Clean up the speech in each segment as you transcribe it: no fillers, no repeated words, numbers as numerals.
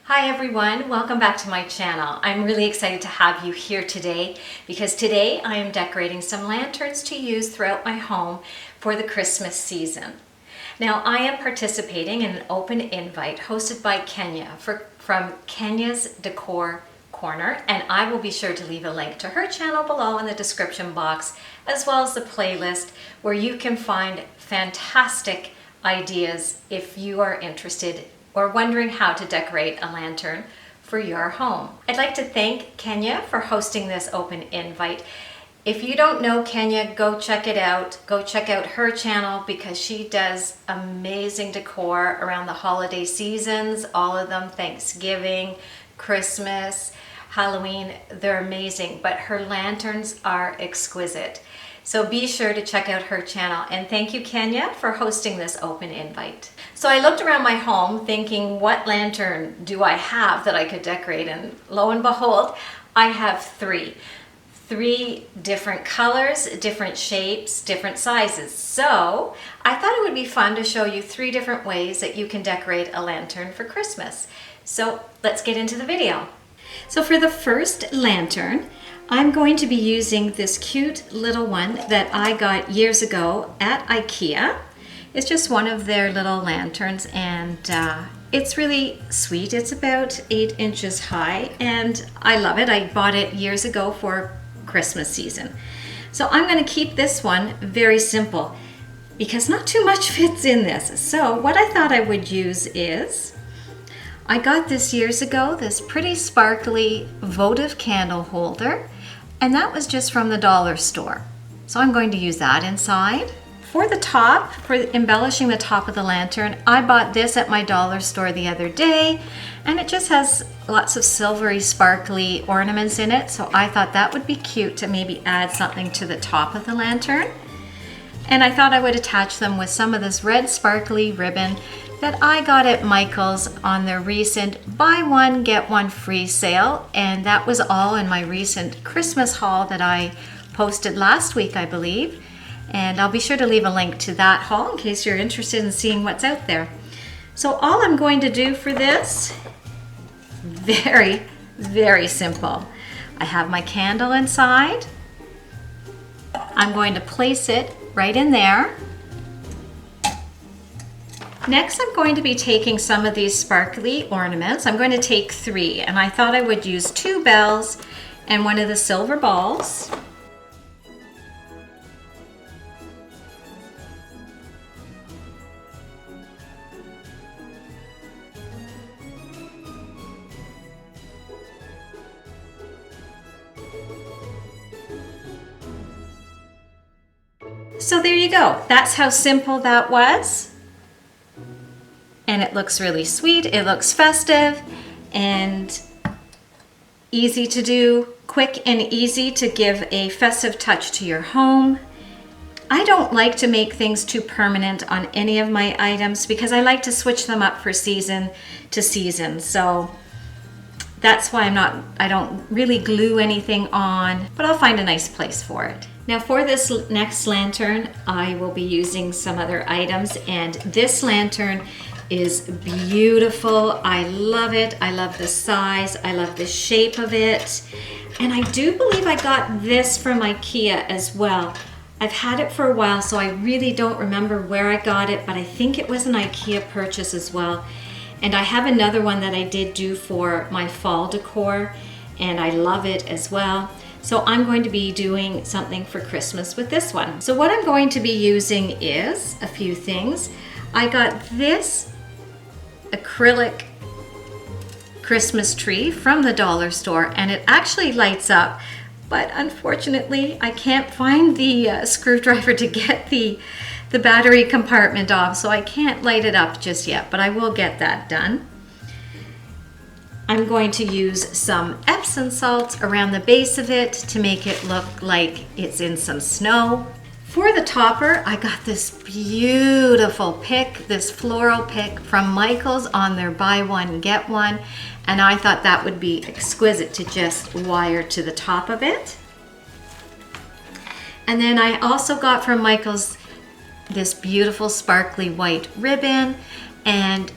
Hi everyone, welcome back to my channel. I'm really excited to have you here today because today I am decorating some lanterns to use throughout my home for the Christmas season. Now I am participating in an open invite hosted by Kenya from Kenya's Décor Corner, and I will be sure to leave a link to her channel below in the description box, as well as the playlist where you can find fantastic ideas if you are interested or wondering how to decorate a lantern for your home. I'd like to thank Kenya for hosting this open invite. If you don't know Kenya, go check it out. Go check out her channel because she does amazing decor around the holiday seasons, all of them, Thanksgiving, Christmas, Halloween. They're amazing, but her lanterns are exquisite. So be sure to check out her channel, and thank you, Kenya, for hosting this open invite. So I looked around my home thinking, what lantern do I have that I could decorate? And lo and behold, I have three different colors, different shapes, different sizes. So I thought it would be fun to show you 3 different ways that you can decorate a lantern for Christmas. So let's get into the video. So for the first lantern, I'm going to be using this cute little one that I got years ago at IKEA. It's just one of their little lanterns, and it's really sweet. It's about 8 inches high and I love it. I bought it years ago for Christmas season. So I'm going to keep this one very simple because not too much fits in this. So what I thought I would use is, I got this years ago, this pretty sparkly votive candle holder, and that was just from the dollar store. So I'm going to use that inside. For the top, for embellishing the top of the lantern, I bought this at my dollar store the other day, and it just has lots of silvery sparkly ornaments in it, so I thought that would be cute to maybe add something to the top of the lantern. And I thought I would attach them with some of this red sparkly ribbon that I got at Michael's on their recent buy one get one free sale, and that was all in my recent Christmas haul that I posted last week, I believe. And I'll be sure to leave a link to that haul in case you're interested in seeing what's out there. So all I'm going to do for this, very, very simple. I have my candle inside. I'm going to place it right in there. Next, I'm going to be taking some of these sparkly ornaments. I'm going to take 3, and I thought I would use 2 bells and one of the silver balls. So there you go. That's how simple that was. And it looks really sweet, it looks festive, and easy to do, quick and easy to give a festive touch to your home. I don't like to make things too permanent on any of my items because I like to switch them up for season to season. So that's why I don't really glue anything on, but I'll find a nice place for it. Now for this next lantern, I will be using some other items, and this lantern is beautiful. I love it. I love the size. I love the shape of it. And I do believe I got this from IKEA as well. I've had it for a while, so I really don't remember where I got it, but I think it was an IKEA purchase as well. And I have another one that I did do for my fall decor, and I love it as well. So I'm going to be doing something for Christmas with this one. So what I'm going to be using is a few things. I got this acrylic Christmas tree from the dollar store, and it actually lights up, but unfortunately I can't find the screwdriver to get the battery compartment off, so I can't light it up just yet, but I will get that done. I'm going to use some Epsom salt around the base of it to make it look like it's in some snow. For the topper, I got this beautiful pick, this floral pick from Michael's on their buy one, get one, and I thought that would be exquisite to just wire to the top of it. And then I also got from Michael's this beautiful sparkly white ribbon, and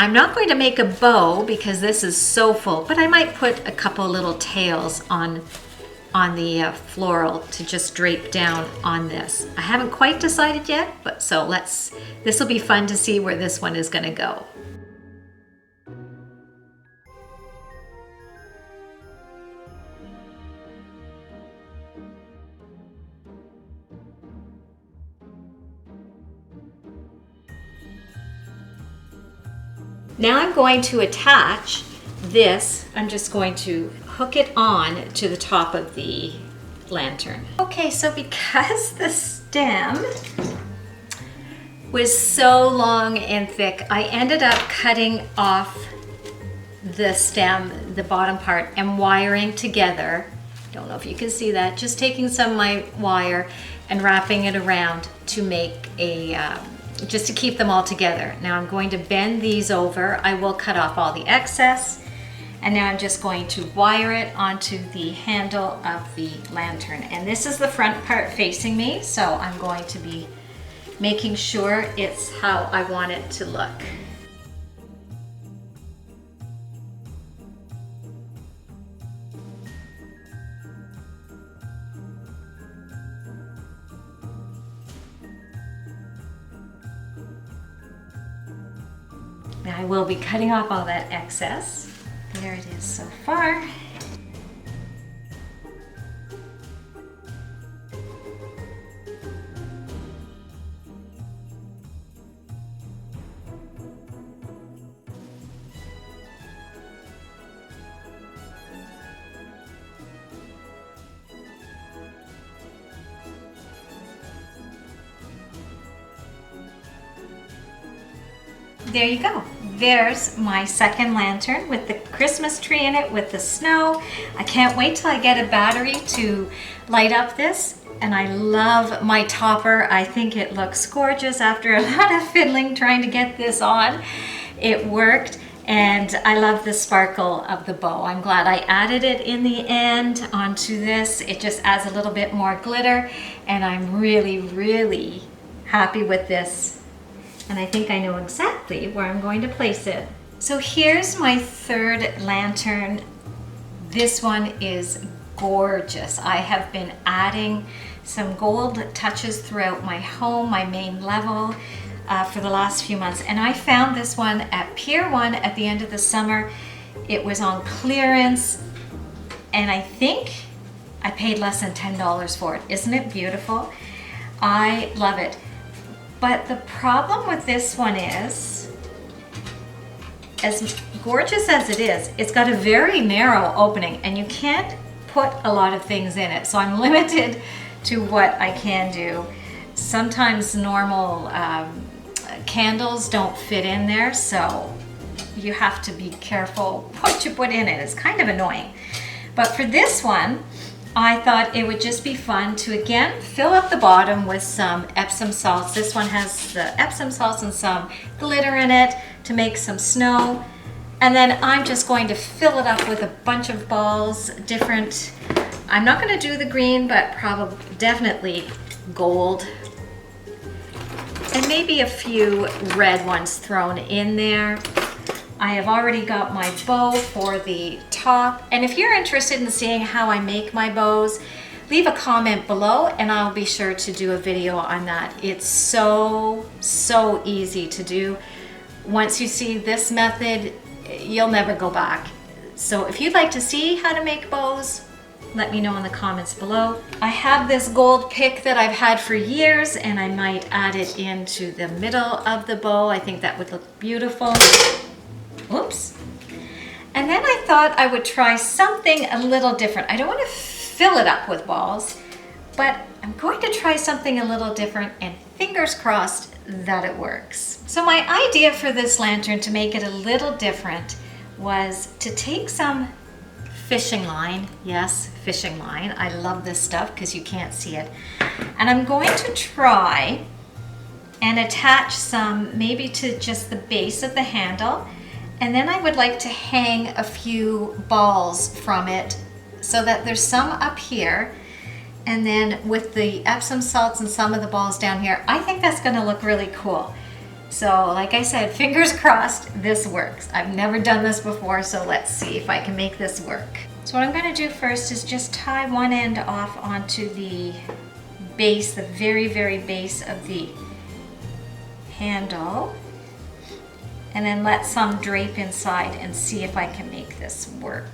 I'm not going to make a bow because this is so full, but I might put a couple little tails on the floral to just drape down on this. I haven't quite decided yet, but so this will be fun to see where this one is going to go. Now I'm going to attach this. I'm just going to hook it on to the top of the lantern. Okay, so because the stem was so long and thick, I ended up cutting off the stem, the bottom part, and wiring together. Don't know if you can see that. Just taking some of my wire and wrapping it around to make a just to keep them all together. Now I'm going to bend these over. I will cut off all the excess. And now I'm just going to wire it onto the handle of the lantern. And this is the front part facing me, so I'm going to be making sure it's how I want it to look. Now I will be cutting off all that excess. There it is so far. There you go. There's my second lantern with the Christmas tree in it with the snow. I can't wait till I get a battery to light up this. And I love my topper. I think it looks gorgeous after a lot of fiddling trying to get this on. It worked, and I love the sparkle of the bow. I'm glad I added it in the end onto this. It just adds a little bit more glitter, and I'm really, really happy with this. And I think I know exactly where I'm going to place it. So here's my third lantern. This one is gorgeous. I have been adding some gold touches throughout my home, my main level, for the last few months. And I found this one at Pier 1 at the end of the summer. It was on clearance, and I think I paid less than $10 for it. Isn't it beautiful? I love it. But the problem with this one is, as gorgeous as it is, it's got a very narrow opening and you can't put a lot of things in it. So I'm limited to what I can do. Sometimes normal candles don't fit in there, so you have to be careful what you put in it. It's kind of annoying. But for this one, I thought it would just be fun to, again, fill up the bottom with some Epsom salts. This one has the Epsom salts and some glitter in it to make some snow. And then I'm just going to fill it up with a bunch of balls, different. I'm not going to do the green, but probably definitely gold. And maybe a few red ones thrown in there. I have already got my bow for the top. And if you're interested in seeing how I make my bows, leave a comment below and I'll be sure to do a video on that. It's so easy to do. Once you see this method, you'll never go back. So if you'd like to see how to make bows, let me know in the comments below. I have this gold pick that I've had for years, and I might add it into the middle of the bow. I think that would look beautiful. Oops. And then I thought I would try something a little different. I don't want to fill it up with balls, but I'm going to try something a little different, and fingers crossed that it works. So my idea for this lantern to make it a little different was to take some fishing line. Yes, fishing line. I love this stuff because you can't see it. And I'm going to try and attach some maybe to just the base of the handle. And then I would like to hang a few balls from it so that there's some up here. And then with the Epsom salts and some of the balls down here, I think that's going to look really cool. So like I said, fingers crossed this works. I've never done this before, so let's see if I can make this work. So what I'm going to do first is just tie one end off onto the base, the very, very base of the handle, and then let some drape inside and see if I can make this work.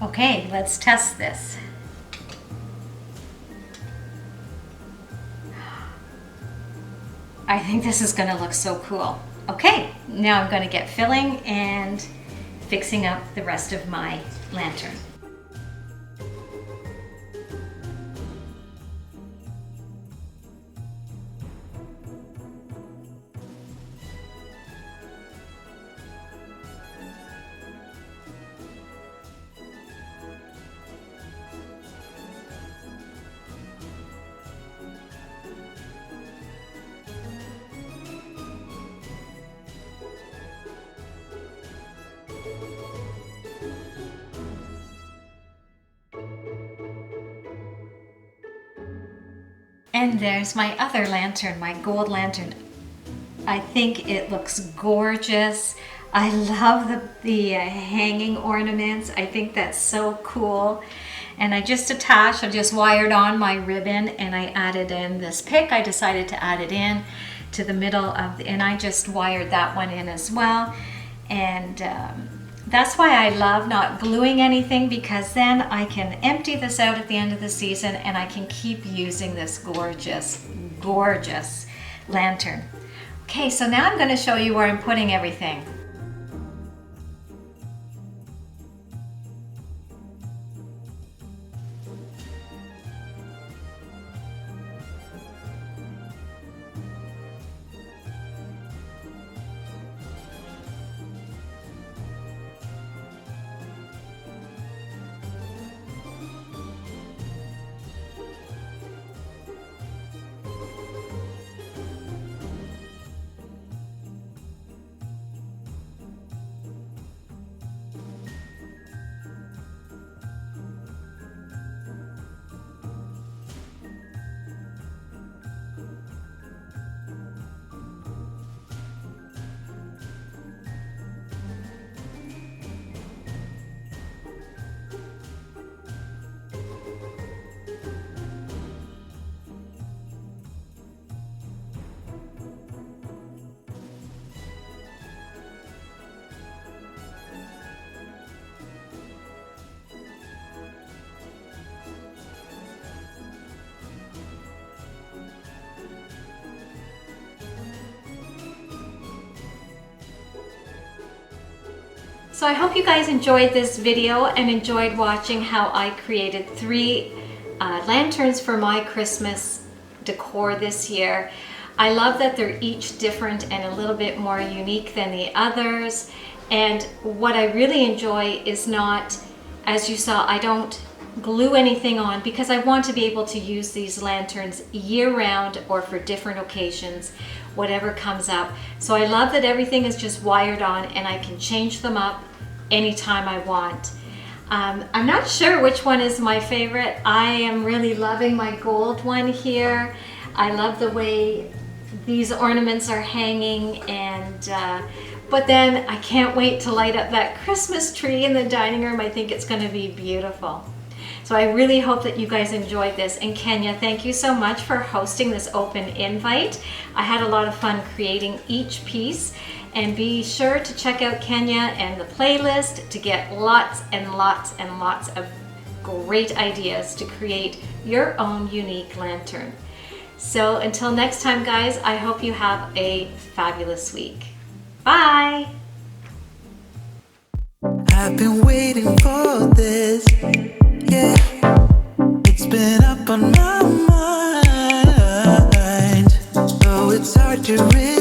Okay, let's test this. I think this is going to look so cool. Okay, now I'm going to get filling and fixing up the rest of my lantern. And there's my other lantern, my gold lantern. I think it looks gorgeous. I love the hanging ornaments. I think that's so cool. And I just wired on my ribbon, and I added in this pick. I decided to add it in to the middle of and I just wired that one in as well. And that's why I love not gluing anything, because then I can empty this out at the end of the season and I can keep using this gorgeous, gorgeous lantern. Okay, so now I'm going to show you where I'm putting everything. So I hope you guys enjoyed this video and enjoyed watching how I created 3 lanterns for my Christmas decor this year. I love that they're each different and a little bit more unique than the others. And what I really enjoy is not, as you saw, I don't glue anything on because I want to be able to use these lanterns year-round or for different occasions, whatever comes up. So I love that everything is just wired on and I can change them up anytime I want. I'm not sure which one is my favorite. I am really loving my gold one here. I love the way these ornaments are hanging, and but then I can't wait to light up that Christmas tree in the dining room. I think it's going to be beautiful. So I really hope that you guys enjoyed this. And Kenya, thank you so much for hosting this open invite. I had a lot of fun creating each piece. And be sure to check out Kenya and the playlist to get lots and lots and lots of great ideas to create your own unique lantern. So until next time, guys, I hope you have a fabulous week. Bye! I've been waiting for this, yeah. It's been up on my mind, oh, it's hard to read.